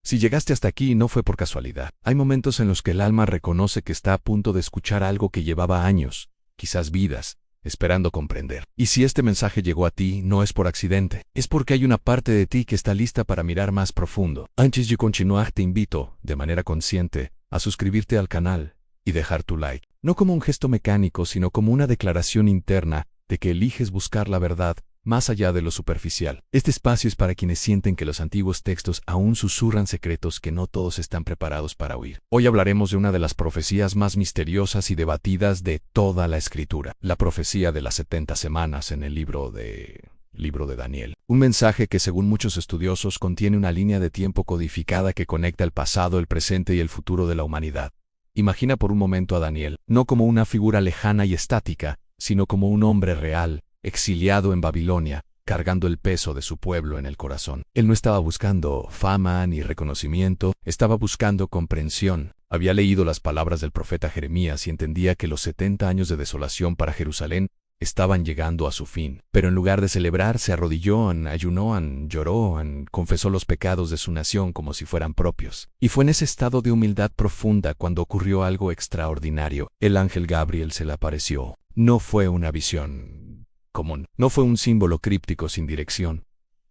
Si llegaste hasta aquí no fue por casualidad. Hay momentos en los que el alma reconoce que está a punto de escuchar algo que llevaba años, quizás vidas, esperando comprender. Y si este mensaje llegó a ti, no es por accidente, es porque hay una parte de ti que está lista para mirar más profundo. Antes de continuar, te invito, de manera consciente, a suscribirte al canal y dejar tu like. No como un gesto mecánico, sino como una declaración interna de que eliges buscar la verdad más allá de lo superficial. Este espacio es para quienes sienten que los antiguos textos aún susurran secretos que no todos están preparados para oír. Hoy hablaremos de una de las profecías más misteriosas y debatidas de toda la Escritura, la profecía de las 70 semanas en el libro de Daniel. Un mensaje que, según muchos estudiosos, contiene una línea de tiempo codificada que conecta el pasado, el presente y el futuro de la humanidad. Imagina por un momento a Daniel, no como una figura lejana y estática, sino como un hombre real, exiliado en Babilonia, cargando el peso de su pueblo en el corazón. Él no estaba buscando fama ni reconocimiento, estaba buscando comprensión. Había leído las palabras del profeta Jeremías y entendía que los 70 años de desolación para Jerusalén estaban llegando a su fin. Pero en lugar de celebrar, se arrodilló, ayunó, lloró, confesó los pecados de su nación como si fueran propios. Y fue en ese estado de humildad profunda cuando ocurrió algo extraordinario. El ángel Gabriel se le apareció. No fue una visión común. No fue un símbolo críptico sin dirección.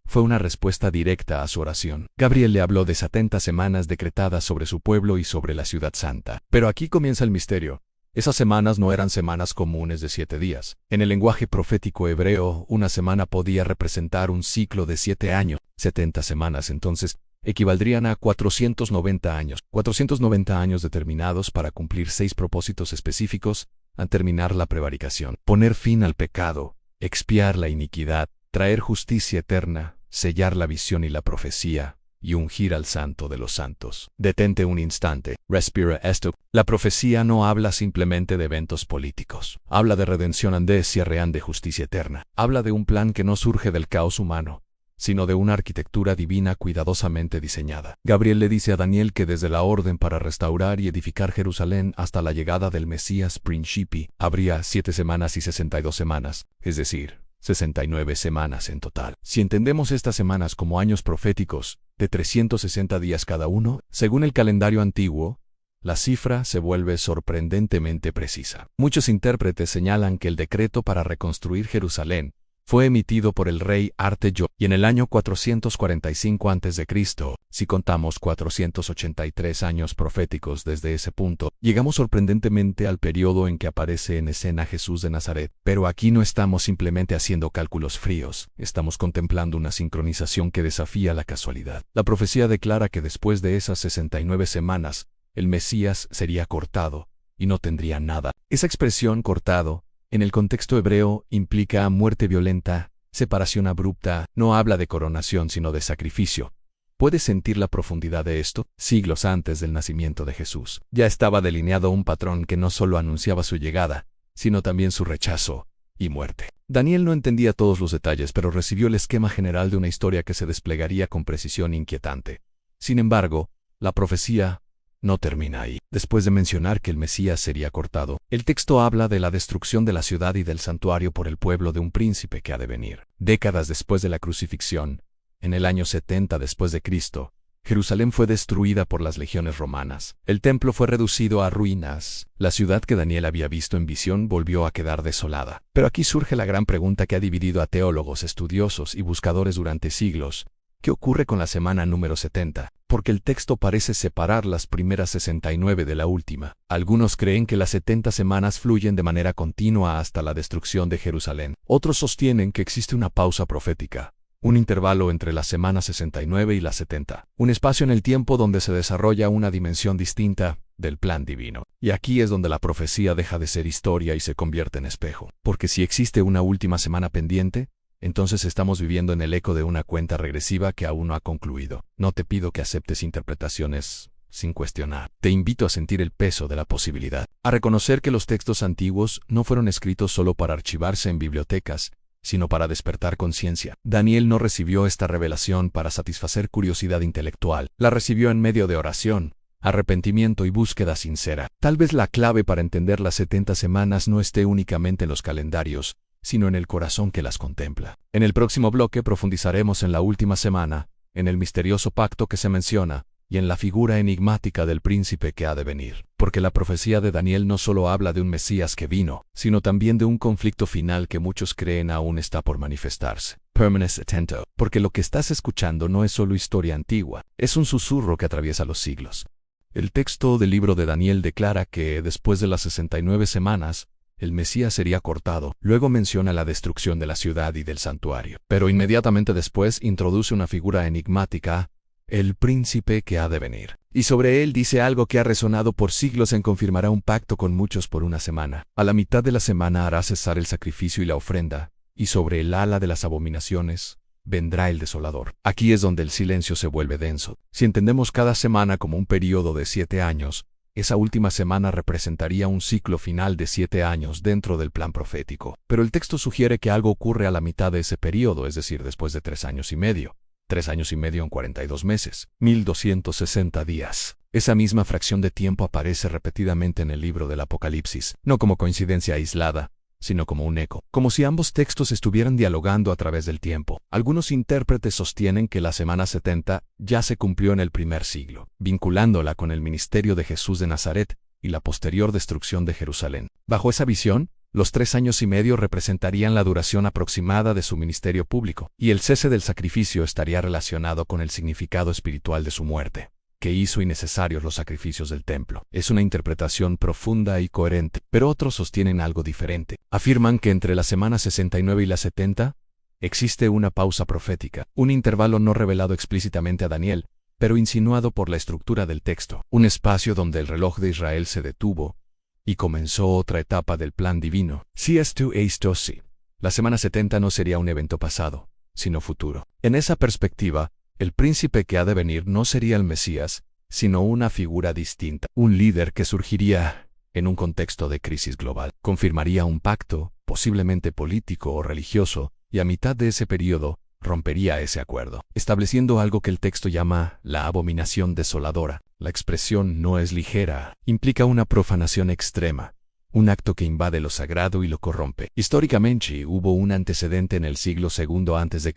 Fue una respuesta directa a su oración. Gabriel le habló de 70 semanas decretadas sobre su pueblo y sobre la ciudad santa. Pero aquí comienza el misterio. Esas semanas no eran semanas comunes de 7 días. En el lenguaje profético hebreo, una semana podía representar un ciclo de 7 años. 70 semanas, entonces, equivaldrían a 490 años. 490 años determinados para cumplir 6 propósitos específicos al terminar la prevaricación. Poner fin al pecado, expiar la iniquidad, traer justicia eterna, sellar la visión y la profecía, y ungir al santo de los santos. Detente un instante. Respira esto. La profecía no habla simplemente de eventos políticos. Habla de redención real de justicia eterna. Habla de un plan que no surge del caos humano, sino de una arquitectura divina cuidadosamente diseñada. Gabriel le dice a Daniel que desde la orden para restaurar y edificar Jerusalén hasta la llegada del Mesías Principi, habría 7 semanas y 62 semanas, es decir, 69 semanas en total. Si entendemos estas semanas como años proféticos, de 360 días cada uno, según el calendario antiguo, la cifra se vuelve sorprendentemente precisa. Muchos intérpretes señalan que el decreto para reconstruir Jerusalén fue emitido por el rey Artaxerxes y en el año 445 a.C., si contamos 483 años proféticos desde ese punto, llegamos sorprendentemente al periodo en que aparece en escena Jesús de Nazaret. Pero aquí no estamos simplemente haciendo cálculos fríos, estamos contemplando una sincronización que desafía la casualidad. La profecía declara que después de esas 69 semanas, el Mesías sería cortado y no tendría nada. Esa expresión cortado, en el contexto hebreo, implica muerte violenta, separación abrupta, no habla de coronación sino de sacrificio. ¿Puedes sentir la profundidad de esto? Siglos antes del nacimiento de Jesús, ya estaba delineado un patrón que no solo anunciaba su llegada, sino también su rechazo y muerte. Daniel no entendía todos los detalles, pero recibió el esquema general de una historia que se desplegaría con precisión inquietante. Sin embargo, la profecía no termina ahí. Después de mencionar que el Mesías sería cortado, el texto habla de la destrucción de la ciudad y del santuario por el pueblo de un príncipe que ha de venir. Décadas después de la crucifixión, en el año 70 después de Cristo, Jerusalén fue destruida por las legiones romanas. El templo fue reducido a ruinas. La ciudad que Daniel había visto en visión volvió a quedar desolada. Pero aquí surge la gran pregunta que ha dividido a teólogos, estudiosos y buscadores durante siglos. ¿Qué ocurre con la semana número 70? Porque el texto parece separar las primeras 69 de la última. Algunos creen que las 70 semanas fluyen de manera continua hasta la destrucción de Jerusalén. Otros sostienen que existe una pausa profética, un intervalo entre la semana 69 y la 70, un espacio en el tiempo donde se desarrolla una dimensión distinta del plan divino. Y aquí es donde la profecía deja de ser historia y se convierte en espejo. Porque si existe una última semana pendiente, entonces estamos viviendo en el eco de una cuenta regresiva que aún no ha concluido. No te pido que aceptes interpretaciones sin cuestionar. Te invito a sentir el peso de la posibilidad, a reconocer que los textos antiguos no fueron escritos solo para archivarse en bibliotecas, sino para despertar conciencia. Daniel no recibió esta revelación para satisfacer curiosidad intelectual, la recibió en medio de oración, arrepentimiento y búsqueda sincera. Tal vez la clave para entender las 70 semanas no esté únicamente en los calendarios, sino en el corazón que las contempla. En el próximo bloque profundizaremos en la última semana, en el misterioso pacto que se menciona, y en la figura enigmática del príncipe que ha de venir. Porque la profecía de Daniel no solo habla de un Mesías que vino, sino también de un conflicto final que muchos creen aún está por manifestarse. Permanece atento, porque lo que estás escuchando no es solo historia antigua, es un susurro que atraviesa los siglos. El texto del libro de Daniel declara que, después de las 69 semanas, el Mesías sería cortado. Luego menciona la destrucción de la ciudad y del santuario. Pero inmediatamente después introduce una figura enigmática, el príncipe que ha de venir. Y sobre él dice algo que ha resonado por siglos en confirmará un pacto con muchos por una semana. A la mitad de la semana hará cesar el sacrificio y la ofrenda, y sobre el ala de las abominaciones vendrá el desolador. Aquí es donde el silencio se vuelve denso. Si entendemos cada semana como un período de 7 años, esa última semana representaría un ciclo final de 7 años dentro del plan profético. Pero el texto sugiere que algo ocurre a la mitad de ese período, es decir, después de 3 años y medio. 3 años y medio en 42 meses, 1260 días. Esa misma fracción de tiempo aparece repetidamente en el libro del Apocalipsis, no como coincidencia aislada, sino como un eco, como si ambos textos estuvieran dialogando a través del tiempo. Algunos intérpretes sostienen que la semana 70 ya se cumplió en el primer siglo, vinculándola con el ministerio de Jesús de Nazaret y la posterior destrucción de Jerusalén. Bajo esa visión, los 3 años y medio representarían la duración aproximada de su ministerio público, y el cese del sacrificio estaría relacionado con el significado espiritual de su muerte, que hizo innecesarios los sacrificios del templo. Es una interpretación profunda y coherente, pero otros sostienen algo diferente. Afirman que entre la semana 69 y la 70 existe una pausa profética, un intervalo no revelado explícitamente a Daniel, pero insinuado por la estructura del texto, un espacio donde el reloj de Israel se detuvo y comenzó otra etapa del plan divino. Si esto sí, la semana 70 no sería un evento pasado, sino futuro. En esa perspectiva, el príncipe que ha de venir no sería el Mesías, sino una figura distinta, un líder que surgiría en un contexto de crisis global. Confirmaría un pacto, posiblemente político o religioso, y a mitad de ese periodo rompería ese acuerdo, estableciendo algo que el texto llama la abominación desoladora. La expresión no es ligera, implica una profanación extrema, un acto que invade lo sagrado y lo corrompe. Históricamente hubo un antecedente en el siglo II a.C.,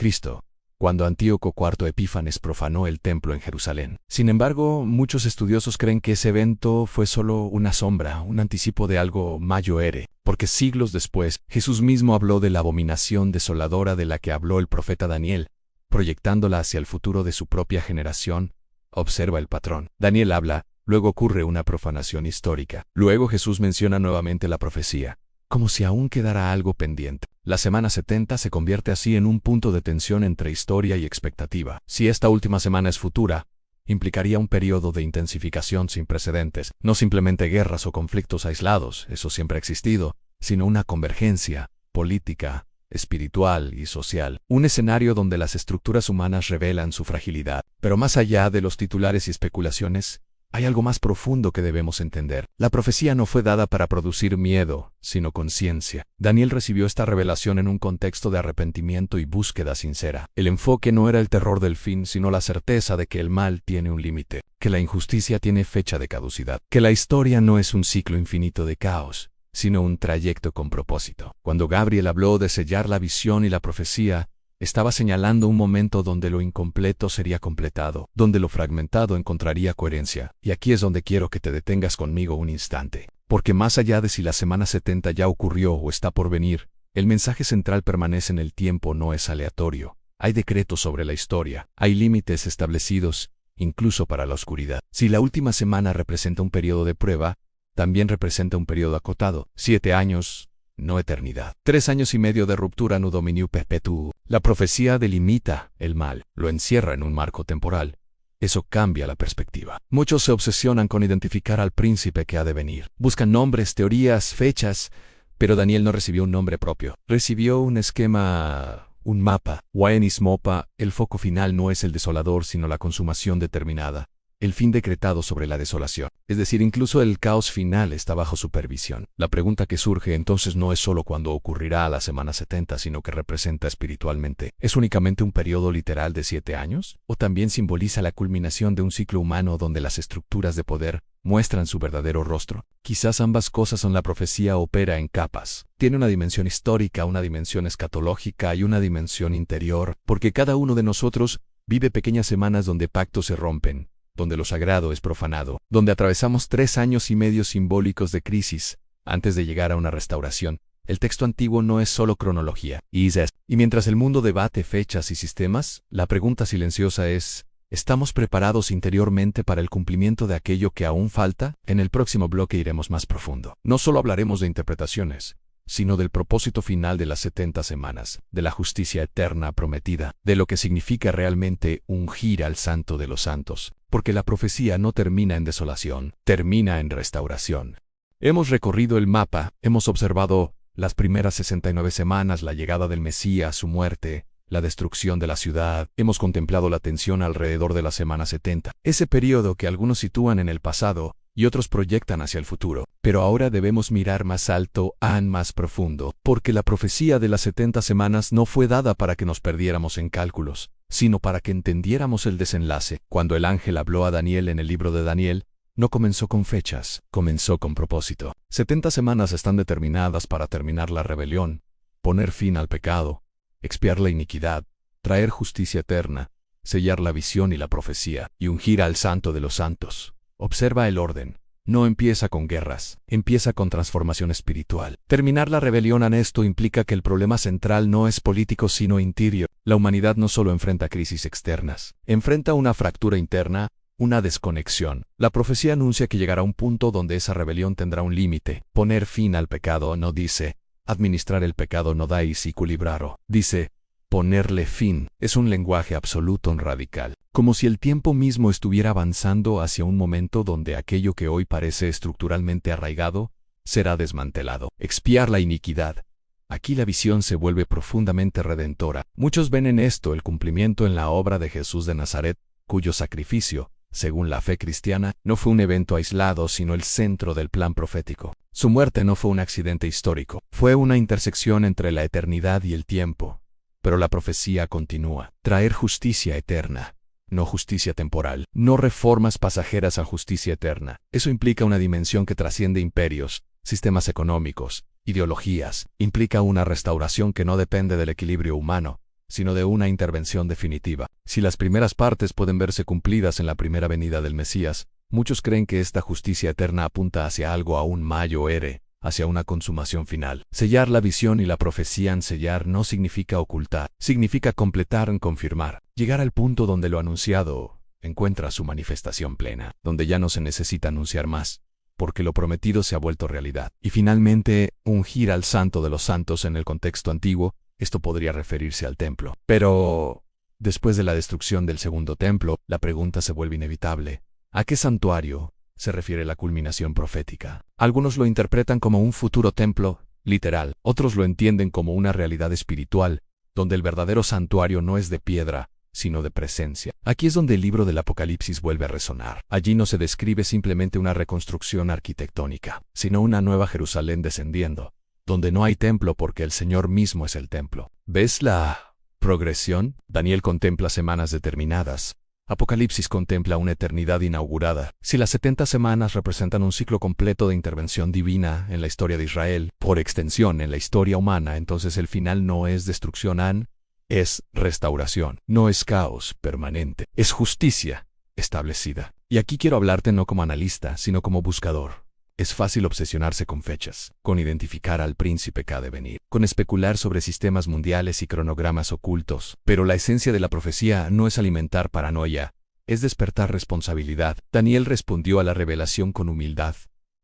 cuando Antíoco IV Epífanes profanó el templo en Jerusalén. Sin embargo, muchos estudiosos creen que ese evento fue solo una sombra, un anticipo de algo mayor, porque siglos después, Jesús mismo habló de la abominación desoladora de la que habló el profeta Daniel, proyectándola hacia el futuro de su propia generación. Observa el patrón. Daniel habla, luego ocurre una profanación histórica. Luego Jesús menciona nuevamente la profecía, como si aún quedara algo pendiente. La semana 70 se convierte así en un punto de tensión entre historia y expectativa. Si esta última semana es futura, implicaría un periodo de intensificación sin precedentes, no simplemente guerras o conflictos aislados, eso siempre ha existido, sino una convergencia política, espiritual y social. Un escenario donde las estructuras humanas revelan su fragilidad. Pero más allá de los titulares y especulaciones, hay algo más profundo que debemos entender. La profecía no fue dada para producir miedo, sino conciencia. Daniel recibió esta revelación en un contexto de arrepentimiento y búsqueda sincera. El enfoque no era el terror del fin, sino la certeza de que el mal tiene un límite, que la injusticia tiene fecha de caducidad, que la historia no es un ciclo infinito de caos, sino un trayecto con propósito. Cuando Gabriel habló de sellar la visión y la profecía, estaba señalando un momento donde lo incompleto sería completado, donde lo fragmentado encontraría coherencia. Y aquí es donde quiero que te detengas conmigo un instante. Porque más allá de si la semana 70 ya ocurrió o está por venir, el mensaje central permanece en el tiempo, no es aleatorio. Hay decretos sobre la historia, hay límites establecidos, incluso para la oscuridad. Si la última semana representa un periodo de prueba, también representa un periodo acotado, 7 años, no eternidad. 3 años y medio de ruptura no dominio perpetuo. La profecía delimita el mal, lo encierra en un marco temporal. Eso cambia la perspectiva. Muchos se obsesionan con identificar al príncipe que ha de venir. Buscan nombres, teorías, fechas, pero Daniel no recibió un nombre propio. Recibió un esquema, un mapa. Waenis Mopa, el foco final no es el desolador, sino la consumación determinada. El fin decretado sobre la desolación. Es decir, incluso el caos final está bajo supervisión. La pregunta que surge entonces no es solo cuándo ocurrirá a la semana 70, sino que representa espiritualmente. ¿Es únicamente un periodo literal de 7 años? ¿O también simboliza la culminación de un ciclo humano donde las estructuras de poder muestran su verdadero rostro? Quizás ambas cosas son. La profecía opera en capas. Tiene una dimensión histórica, una dimensión escatológica y una dimensión interior, porque cada uno de nosotros vive pequeñas semanas donde pactos se rompen, donde lo sagrado es profanado, donde atravesamos 3 años y medio simbólicos de crisis, antes de llegar a una restauración. El texto antiguo no es solo cronología. Y mientras el mundo debate fechas y sistemas, la pregunta silenciosa es, ¿estamos preparados interiormente para el cumplimiento de aquello que aún falta? En el próximo bloque iremos más profundo. No solo hablaremos de interpretaciones, sino del propósito final de las 70 semanas, de la justicia eterna prometida, de lo que significa realmente ungir al Santo de los Santos, porque la profecía no termina en desolación, termina en restauración. Hemos recorrido el mapa, hemos observado las primeras 69 semanas, la llegada del Mesías, su muerte, la destrucción de la ciudad. Hemos contemplado la tensión alrededor de la semana 70, ese periodo que algunos sitúan en el pasado y otros proyectan hacia el futuro. Pero ahora debemos mirar más alto, más profundo, porque la profecía de las 70 semanas no fue dada para que nos perdiéramos en cálculos, sino para que entendiéramos el desenlace. Cuando el ángel habló a Daniel en el libro de Daniel, no comenzó con fechas, comenzó con propósito. 70 semanas están determinadas para terminar la rebelión, poner fin al pecado, expiar la iniquidad, traer justicia eterna, sellar la visión y la profecía, y ungir al Santo de los Santos. Observa el orden. No empieza con guerras, empieza con transformación espiritual. Terminar la rebelión en esto implica que el problema central no es político sino interior. La humanidad no solo enfrenta crisis externas, enfrenta una fractura interna, una desconexión. La profecía anuncia que llegará un punto donde esa rebelión tendrá un límite. Poner fin al pecado no dice, administrar el pecado no dais equilibrarlo. Dice, ponerle fin. Es un lenguaje absoluto radical. Como si el tiempo mismo estuviera avanzando hacia un momento donde aquello que hoy parece estructuralmente arraigado, será desmantelado. Expiar la iniquidad. Aquí la visión se vuelve profundamente redentora. Muchos ven en esto el cumplimiento en la obra de Jesús de Nazaret, cuyo sacrificio, según la fe cristiana, no fue un evento aislado sino el centro del plan profético. Su muerte no fue un accidente histórico, fue una intersección entre la eternidad y el tiempo. Pero la profecía continúa. Traer justicia eterna, no justicia temporal, no reformas pasajeras a justicia eterna. Eso implica una dimensión que trasciende imperios, sistemas económicos, ideologías. Implica una restauración que no depende del equilibrio humano, sino de una intervención definitiva. Si las primeras partes pueden verse cumplidas en la primera venida del Mesías, muchos creen que esta justicia eterna apunta hacia algo aún mayor, hacia una consumación final. Sellar la visión y la profecía en sellar no significa ocultar, significa completar en confirmar, llegar al punto donde lo anunciado encuentra su manifestación plena, donde ya no se necesita anunciar más, porque lo prometido se ha vuelto realidad. Y finalmente, ungir al Santo de los Santos en el contexto antiguo. Esto podría referirse al templo. Pero, después de la destrucción del segundo templo, la pregunta se vuelve inevitable. ¿A qué santuario se refiere la culminación profética? Algunos lo interpretan como un futuro templo, literal. Otros lo entienden como una realidad espiritual, donde el verdadero santuario no es de piedra, sino de presencia. Aquí es donde el libro del Apocalipsis vuelve a resonar. Allí no se describe simplemente una reconstrucción arquitectónica, sino una nueva Jerusalén descendiendo, donde no hay templo porque el Señor mismo es el templo. ¿Ves la progresión? Daniel contempla semanas determinadas. Apocalipsis contempla una eternidad inaugurada. Si las 70 semanas representan un ciclo completo de intervención divina en la historia de Israel, por extensión en la historia humana, entonces el final no es destrucción, es restauración. No es caos permanente, es justicia establecida. Y aquí quiero hablarte no como analista, sino como buscador. Es fácil obsesionarse con fechas, con identificar al príncipe que ha de venir, con especular sobre sistemas mundiales y cronogramas ocultos. Pero la esencia de la profecía no es alimentar paranoia, es despertar responsabilidad. Daniel respondió a la revelación con humildad,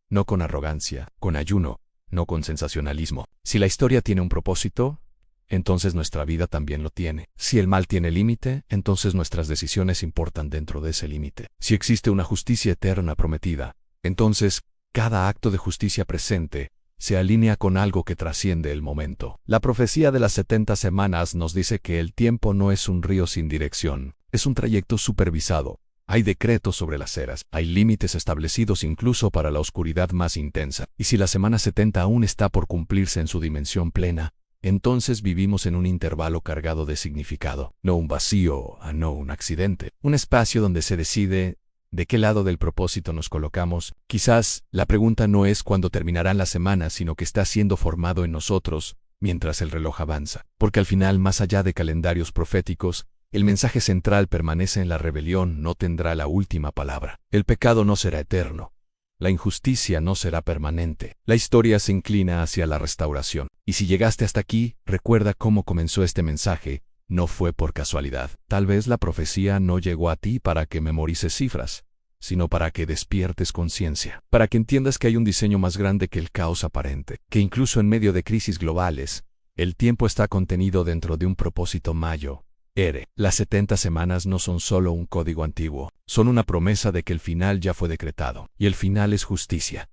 no con arrogancia, con ayuno, no con sensacionalismo. Si la historia tiene un propósito, entonces nuestra vida también lo tiene. Si el mal tiene límite, entonces nuestras decisiones importan dentro de ese límite. Si existe una justicia eterna prometida, entonces cada acto de justicia presente se alinea con algo que trasciende el momento. La profecía de las 70 semanas nos dice que el tiempo no es un río sin dirección, es un trayecto supervisado. Hay decretos sobre las eras, hay límites establecidos incluso para la oscuridad más intensa. Y si la semana 70 aún está por cumplirse en su dimensión plena, entonces vivimos en un intervalo cargado de significado, no un vacío, no un accidente, un espacio donde se decide ¿de qué lado del propósito nos colocamos? Quizás la pregunta no es cuándo terminarán las semanas, sino que está siendo formado en nosotros mientras el reloj avanza. Porque al final, más allá de calendarios proféticos, El mensaje central permanece en la rebelión, no tendrá la última palabra. El pecado no será eterno. La injusticia no será permanente. La historia se inclina hacia la restauración. Y si llegaste hasta aquí, recuerda cómo comenzó este mensaje. No fue por casualidad. Tal vez la profecía no llegó a ti para que memorices cifras, sino para que despiertes conciencia, para que entiendas que hay un diseño más grande que el caos aparente, que incluso en medio de crisis globales, el tiempo está contenido dentro de un propósito mayor. Las 70 semanas no son solo un código antiguo, son una promesa de que el final ya fue decretado, y el final es justicia.